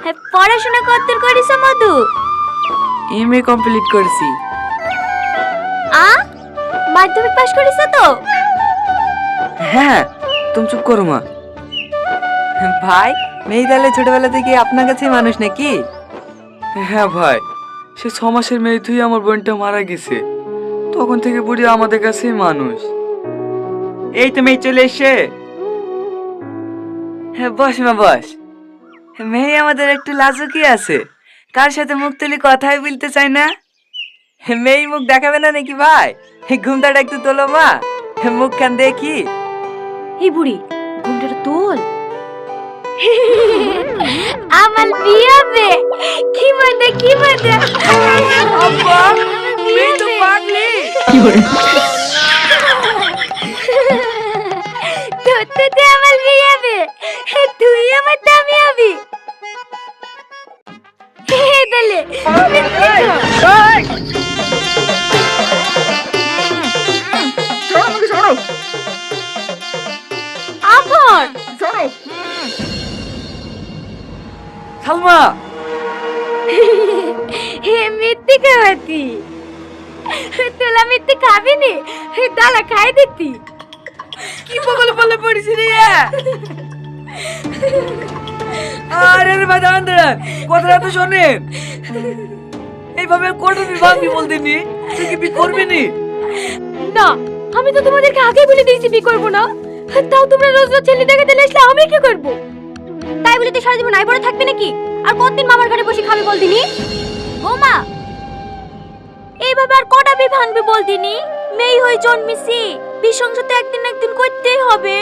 হ্যাঁ, পড়াশোনা কতদূর করিস মধু? এমএ কমপ্লিট করেছি। আ মাধ্যমিক পাশ করিস তো? হ্যাঁ, তুমি চুপ করো মা। ভাই, মেয়ে তাহলে ছোটবেলা থেকে আপনার কাছে মানুষ নাকি? হ্যাঁ ভাই, সে 6 মাসের মেয়ে তুই আমার বোনটা মারা গেছে, তখন থেকে বুড়ি আমাদের কাছেই মানুষ। এই তো মেয়ে চলে এসে। হ্যাঁ বস মা বস। মেয়ে আমাদের একটু লাজুকি আছে, কার সাথে মুখ তুলি কথাই বলতে চায় না। মেয়ে মুখ দেখাবে না নাকি ভাই? ঘুমটাটা একটু তোলো মা, মুখ খান দেখি। এই বুড়ি, ঘুমটা তোল। আমার বিয়ে হবে, কি মজা কি মজা। আব্বা, মেয়ে তো পাগলি। তোর তো আমার বিয়ে হবে, তুই আমার দামি হবি। তাহলে আবার সালমা, হে মিথ্যে খাওয়াতি, তোলা মিথ্যে খাবি নি, তালা খাই দিতি। কি পাগল বলে পড়েছি রে। আরে রে ভাই, দাঁড়ান দাঁড়ান, কথাটা তো শোনেন। এইভাবে কোটা বিভাগি বলতেনি, তুই কি বি করবি নি? না, আমি তো তোমাদেরকে আগেই বলে দিয়েছি বিয়ে করবো না, তাও তোমরা রোজ রোজ ছেলে দেখে দিলে আসলে আমি কি করব? তাই বলে তুই সারা জীবন নাই পড়ে থাকবি নাকি? আর কতদিন মামার ঘরে বসে খাবি বলদিনি? বৌমা, এইভাবে আর কটা বিয়ে ভাঙবি বলদিনি? মেয়ে হয়ে জন্মেছি, বিয়ে সংসার তো একদিন না একদিন করতেই হবে।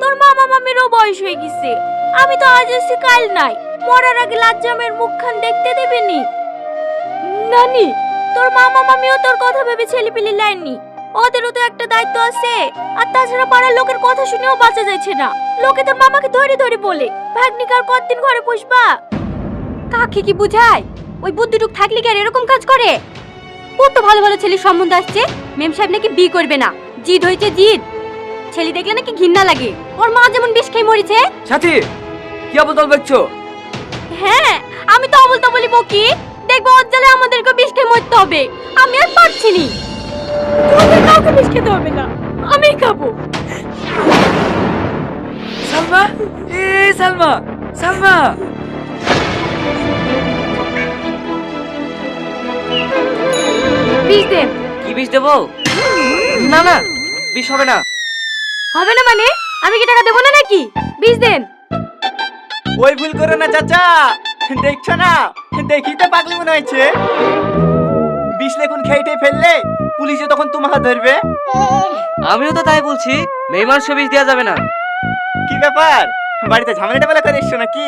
তোর মামা মামিরও বয়স হয়ে গেছে, আমি তো আজ এসে কাল নাই, মরার আগে লাজ্জামের মুখখান দেখতে দেবেনি। নানি, তোর মামা মামিও তোর কথা ভেবে ছেলে পিলি লাইননি, ওদেরও তো একটা দায়িত্ব আছে। আর তাছাড়া পাড়ার লোকের কথা শুনেও বাঁচা যাচ্ছে না, লোকে তোর মামাকে ধরে ধরে বলে ভাগ্নিকার কতদিন ঘরে পুষবা। কাকে কি বুঝায়? ওই বুদ্ধিটুক থাকলে কি আর এরকম কাজ করে? কত ভালো ভালো ছেলের সম্বন্ধ আসছে, মেম সাহেব নাকি বিয়ে করবে না, জিদ হয়েছে জিদ। ছেলে দেখলে নাকি ঘৃণা লাগে, ওর মা যেমন বিষ খেয়ে মরেছে। সাথী, কি অবতল দেখছো? হ্যাঁ, আমি তো অবলতা বলি বকি, দেখবো ওর জ্বালে আমাদেরকে বিষ খেয়ে মরতে হবে। আমি আর পারছি নি, তোমাদের কাউকে বিষ খেতে হবে না, আমিই খাবো। সালমা, সালমা, সালমা। বিষ দেন। কি বিষ দেবো? না না, বিষ হবে না। হবে না মানে? আমি কি টাকা দেবো না নাকি? বিষ দেন। ওই ভুল করো না চাচা, দেখছো না, দেখি তো পাগলি মনে হয়েছে। বিষ লেখুন খেয়ে ফেললে পুলিশে তখন তোমাকে ধরবে। আমিও তো তাই বলছি, মেয়ে মানুষ বিষ দেওয়া যাবে না। কি ব্যাপার, বাড়িতে ঝামেলা টামেলা করে এসছো নাকি?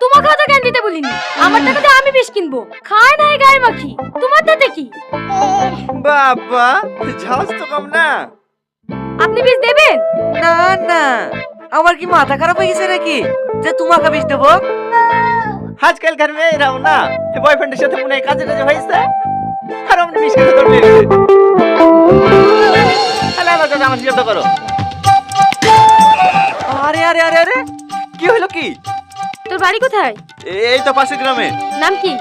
তোমাকে অত জ্ঞান দিতে বলিনি, আমার টাকাতে আমি বিষ কিনবো, খায় নাই গায়ে মাখি, তোমার তাতে কি? বাবা, ঝাঁজ তো কম না। আপনি বিষ দেবেন? না না, আমার কি মাথা খারাপ হয়ে গেছে নাকি যে তোমাকে বিষ দেবো? আজকালকার মেয়েরাও না বয়ফ্রেন্ডের সাথে মনে হয় কাজে টাজে হয়েছে, আর অমনি বিষ খেতে ধরবে। আরে আরে চাচা, আমার জিজ্ঞাসা করো। আরে আরে আরে আরে, কি হলো কি? তোর বাড়ি কোথায়? এই তো পাশের গ্রামে। নাম কি?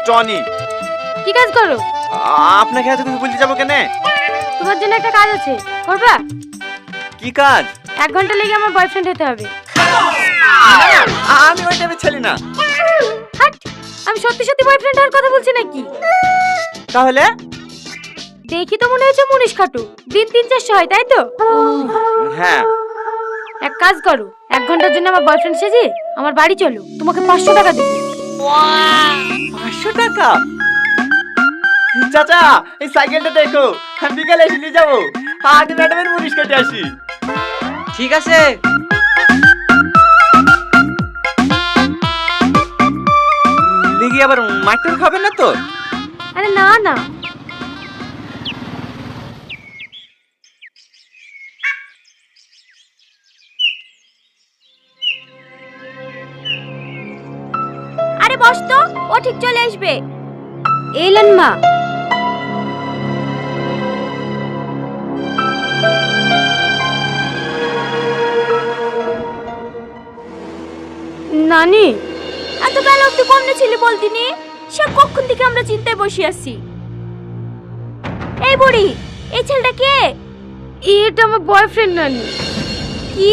টনি। কি কাজ করো? আপনাকে এত কিছু বলতে যাবো কেন? তোমার জন্য একটা কাজ আছে, করবা? কি কাজ? 1 ঘন্টা লেগে আমার বয়ফ্রেন্ড হতে হবে। আমি ওই টাইপের ছেলে না। হাট, আমি সত্যি সত্যি বয়ফ্রেন্ড হওয়ার কথা বলছি নাকি? তাহলে দেখি তো মনে হচ্ছে মুনিশ খাটু, দিন 3-400 হয় তাই তো? হ্যাঁ, এক কাজ করো, 1 ঘন্টার জন্য আমার বয়ফ্রেন্ড সেজে আমার বাড়ি চলো, তোমাকে 500 টাকা দেবো। 500 টাকা? চাচা, এই সাইকেলটা দেখো, আমি বিকালে এসে নিয়ে যাবো। আগে ম্যাডামের মুনিশ কেটে আসি। ঠিক আছে। লিগি আবার মাটন খাবেন না তো? আরে না না, আরে বস তো, ও ঠিক চলে আসবে। এলেন মা। নানি, এত বেলা অব্দি কমনে ছিলি বলতিনি, সে কখন থেকে আমরা চিন্তায় বসে আছি। এই বুড়ি, এই ছেলেটা কে? এটা আমার বয়ফ্রেন্ড নানি। কি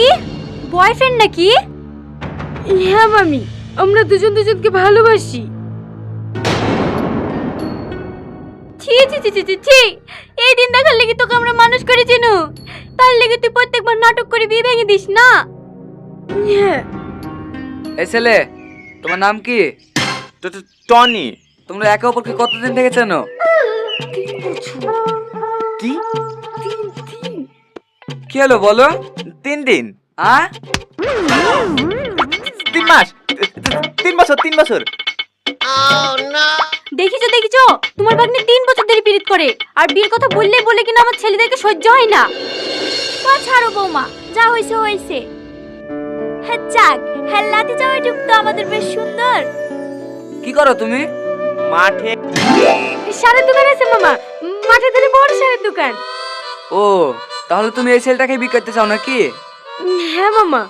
বয়ফ্রেন্ড নাকি? হ্যাঁ মামি, আমরা দুজন দুজনকে ভালোবাসি। ছি ছি ছি ছি ছি ছি, এই দিন দেখার লেগে তোকে আমরা মানুষ করেছি নু, তার লেগে তুই প্রত্যেকবার নাটক করে বিয়ে ভেঙে দিস না। হ্যাঁ। এই ছেলে, তোমার নাম কি? টনি। তোমরা একে অপরকে কতদিন থেকে চেনো? কি? কি হলো বলো? 3 দিন। 3 মাস, 3 বছর, 3 বছর। দেখিছো দেখিছো, তোমার ভাগ্নে 3 বছর ধরে পীড়িত করে, আর বিয়ের কথা বললেই বলে কিনা আমার ছেলেদেরকে সহ্য হয় না। ছাড়ো বৌমা, যা হয়েছে হয়েছে। হ্যাঁ যাক, হ্যাঁ লাতি জামাইটুক তো আমাদের বেশ সুন্দর। কি করো তুমি? মাঠে সারের দোকান আছে মামা, মাঠে ধরে বড় সারের দোকান। ও, তাহলে তুমি এই ছেলেটাকে বিয়ে করতে চাও নাকি? হ্যাঁ মামা।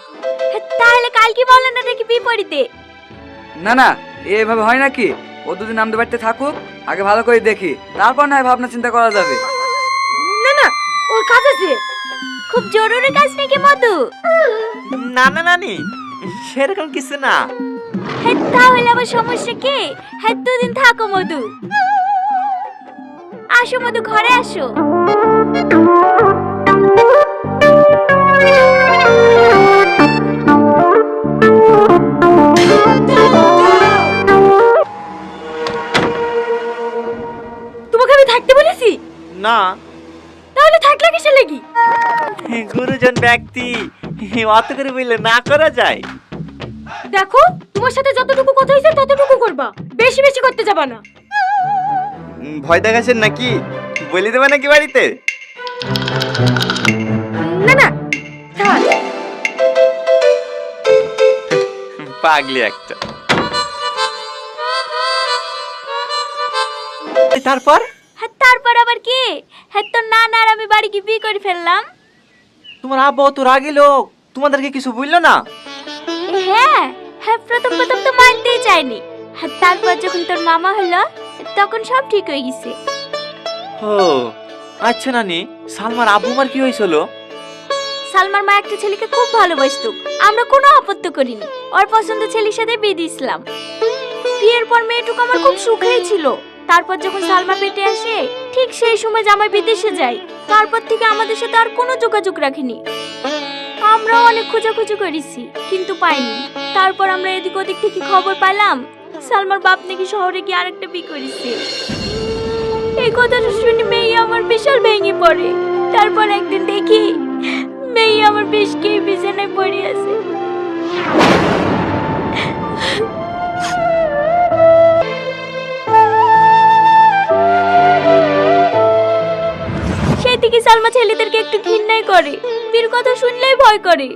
তাহলে কাল কি বলেন না নাকি বিপরীতে? না না, এভাবে হয় নাকি? ও দুদিন আমাদের বাড়িতে থাকুক, আগে ভালো করে দেখি, তারপর না হয় ভাবনা চিন্তা করা যাবে। না না, ওর কাজ আছে। খুব জরুরি কাজ নাকি মধু? না না নানি, সেরকম কিছু না। হ্যাঁ তাহলে আবার সমস্যা কি? হ্যাঁ 2 দিন থাকো মধু। আসো মধু, ঘরে আসো। তোমাকে আমি থাকতে বলেছি না, তাহলে থাকলে কিসের লাগি? গুরুজন ব্যক্তি, অত করে বললে না করা যায়। দেখো, তোমার সাথে যতটুকু কথা হয়েছে ততটুকু করবা, বেশি বেশি করতে যাবা না। ভয় দেখাচ্ছেন নাকি? বলে দেবে নাকি বাড়িতে? না না, থাক। পাগলি একটা। তারপর? হ্যাঁ তারপর আবার কি? হ্যাঁ তোর নানা আর আমি বাড়ি কি বিয়ে করে ফেললাম। তোমার আব্বা তো রাগী লোক, তোমাদেরকে কিছু বললো না? হ্যাঁ হ্যাঁ, প্রথম প্রথম তো মানতেই চাইনি। হ্যাঁ তারপর যখন তোর মামা হলো তখন সব ঠিক হয়ে গেছে। ও আচ্ছা নানি, সালমার আব্বু মার কি হয়েছিল? সালমার মা একটা ছেলেকে খুব ভালোবাসতো, আমরা কোনো আপত্তি করিনি, ওর পছন্দ ছেলের সাথে বিয়ে দিয়েছিলাম। বিয়ের পর মেয়েটুকু আমার খুব সুখেই ছিল। তারপর যখন সালমা পেটে আসে ঠিক সেই সময় জামাই বিদেশে যায়। তারপর থেকে আমাদের সাথে আর কোনো যোগাযোগ রাখিনি। আমরা অনেক খোঁজাখুঁজি করেছি কিন্তু পাইনি। তারপর আমরা এদিক ওদিক থেকে খবর পেলাম সালমার বাপ নাকি শহরে গিয়ে আরেকটা বিয়ে করেছে। এই কথাটা শুনে মেয়ে আমার বিশাল ভেঙে পড়ে। তারপর একদিন দেখি মেয়ে আমার বেশ কে বিছানায় পড়ে আছে। সেই থেকে সালমা ছেলেদেরকে একটু ঘৃণাই করে, বীর কথা শুনলেই ভয় করে।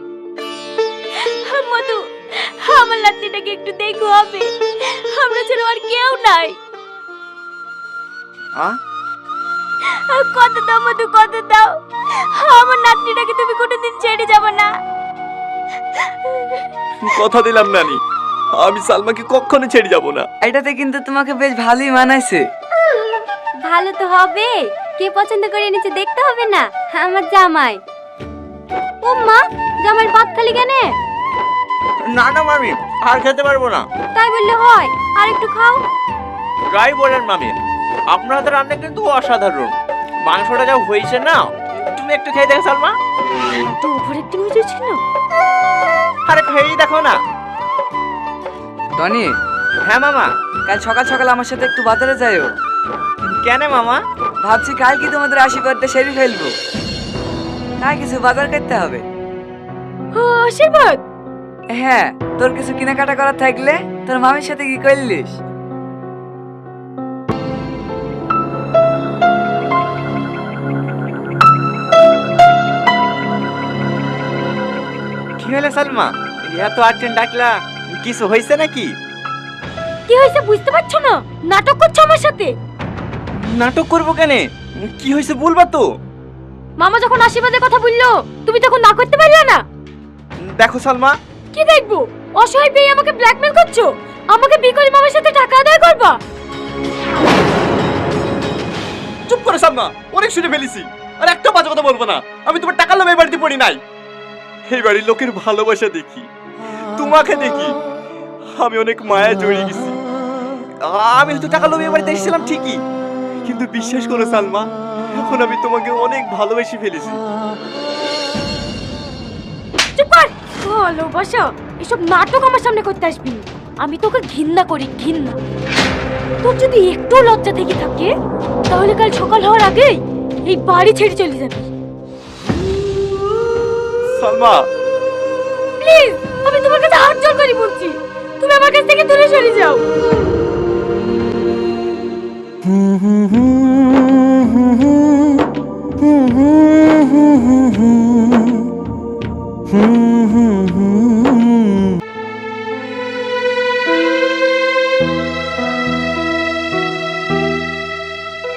মধু, আমার নাতনিটাকে একটু দেখো হবে, আমরা ছাড়া আর কেউ নাই। কত দাও মধু, কত দাও, আমার নাতনিটাকে তুমি কোনোদিন ছেড়ে যাবে না। কথা দিলাম নানি, আমি সালমাকে কখনো ছেড়ে যাব না। এটাতে কিন্তু তোমাকে বেশ ভালোই মানাইছে। ভালো তো হবে, কে পছন্দ করে এনেছে দেখতে হবে না? আমার জামাই। ও মা, জামাইয়ের ভাত খালি কেন? না না মামি, আর খেতে পারবো না। তাই বললে হয়, আর একটু খাও। যাই বলেন মামি, আপনাদের রান্না কিন্তু অসাধারণ। মাংসটা যা হয়েছে না, তুমি একটু খেয়ে দেখো সালমা। তো উপরে একটু মিঠু ছিল। আরে খেয়েই দেখো না। টনি, হ্যাঁ মামা। কাল সকাল সকাল আমার সাথে একটু বাজারে যাইও। কেন মামা? ভাবছি কাল কি তোমাদের আশীর্বাদটা সেরে ফেলবো, তাই কিছু বাজার করতে হবে। ও আশীর্বাদ? হ্যাঁ, তোর কিছু কেনাকাটা করার থাকলে তোর মামির সাথে কি করলিস? কি হলো সালমা, এত আর্জেন্ট ডাকলা, কিছু হয়েছে নাকি? কি হয়েছে বুঝতে পারছো না? নাটক করছো আমার সাথে। নাটক করবো কেন? কি হয়েছে বলবা তো। মামা যখন আশীর্বাদের কথা বললো তুমি তখন না করতে পারলে না। দেখো সালমা। কি দেখবো? অসহায় পেয়ে আমাকে ব্ল্যাকমেল করছো। আমাকে বিকরি মামার সাথে টাকা আদায় করবা? চুপ করে সালমা, অনেক শুনে ফেলেছি। আর একটা বাজে কথা বলবো না। আমি তোমার টাকার লোভে এই বাড়িতে পড়ি নাই। এই বাড়ির লোকের ভালোবাসা দেখি, তোমাকে দেখি, আমি অনেক মায়া জড়িয়ে গেছি। আমি হয়তো টাকার লোভে এই বাড়িতে এসেছিলাম ঠিকই, কিন্তু বিশ্বাস করো সালমা, এখন আমি তোমাকে অনেক ভালোবেসে ফেলেছি। চুপ কর। ভালোবাসা এসব নাটক আমার সামনে করতে আসবি না। আমি তোকে ঘৃণা করি, ঘৃণা। তোর যদি একটু লজ্জা থেকে থাকে তাহলে কাল সকাল হওয়ার আগেই এই বাড়ি ছেড়ে চলে যাবি। সালমা প্লিজ, আমি তোমার কাছে হাত জোড় করে বলছি, তুমি আমার কাছ থেকে দূরে সরে যাও।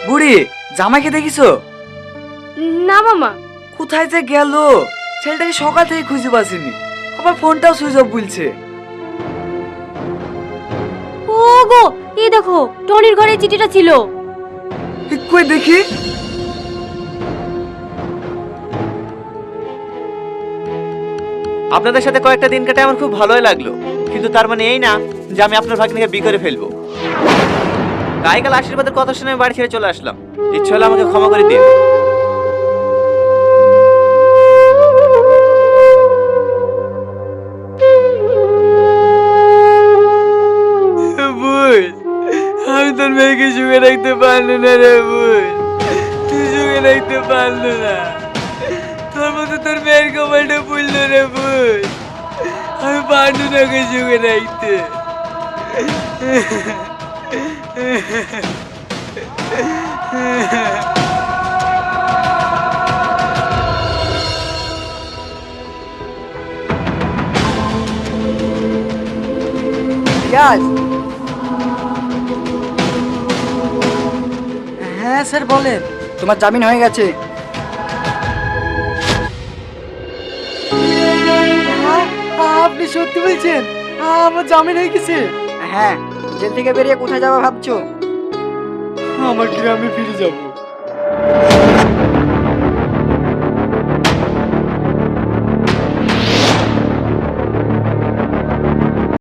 বুড়ি, জামাইকে দেখিছো? না মামা। কোথায় যে গেল? ছেলেটাকে সকাল থেকে খুঁজে পাচ্ছিনি, আবার ফোনটাও সুইচ অফ বলছে। ও গো, এই দেখো টনির ঘরে চিঠিটা ছিল। কই দেখি। আপনাদের সাথে কয়েকটা দিন কাটে আমার খুব ভালোই লাগলো, কিন্তু তার মানে এই না যে আমি আপনার ভাগ্নিকে বিয়ে করে ফেলবো। গায়ে আশীর্বাদের কথা শুনে আমি বাড়ি ছেড়ে চলে আসলাম। ইচ্ছে হলে আমাকে ক্ষমা করে দিন। বুঝ, আমি তোর মেয়েকে সুখে রাখতে পারলো না রে বুঝ, তুই সুখে রাখতে পারলো না। তোর মতো তোর মেয়ের কপালটা পুড়লো রে বুঝ, আমি পারলো না ওকে সুখে রাখতে। হ্যাঁ স্যার বলেন। তোমার জামিন হয়ে গেছে। আপনি সত্যি বলছেন? আমার জামিন হয়ে গেছে? হ্যাঁ, জেল থেকে বেরিয়ে কোথায় যাবো ভাবছো? আমার গ্রামে ফিরে যাব।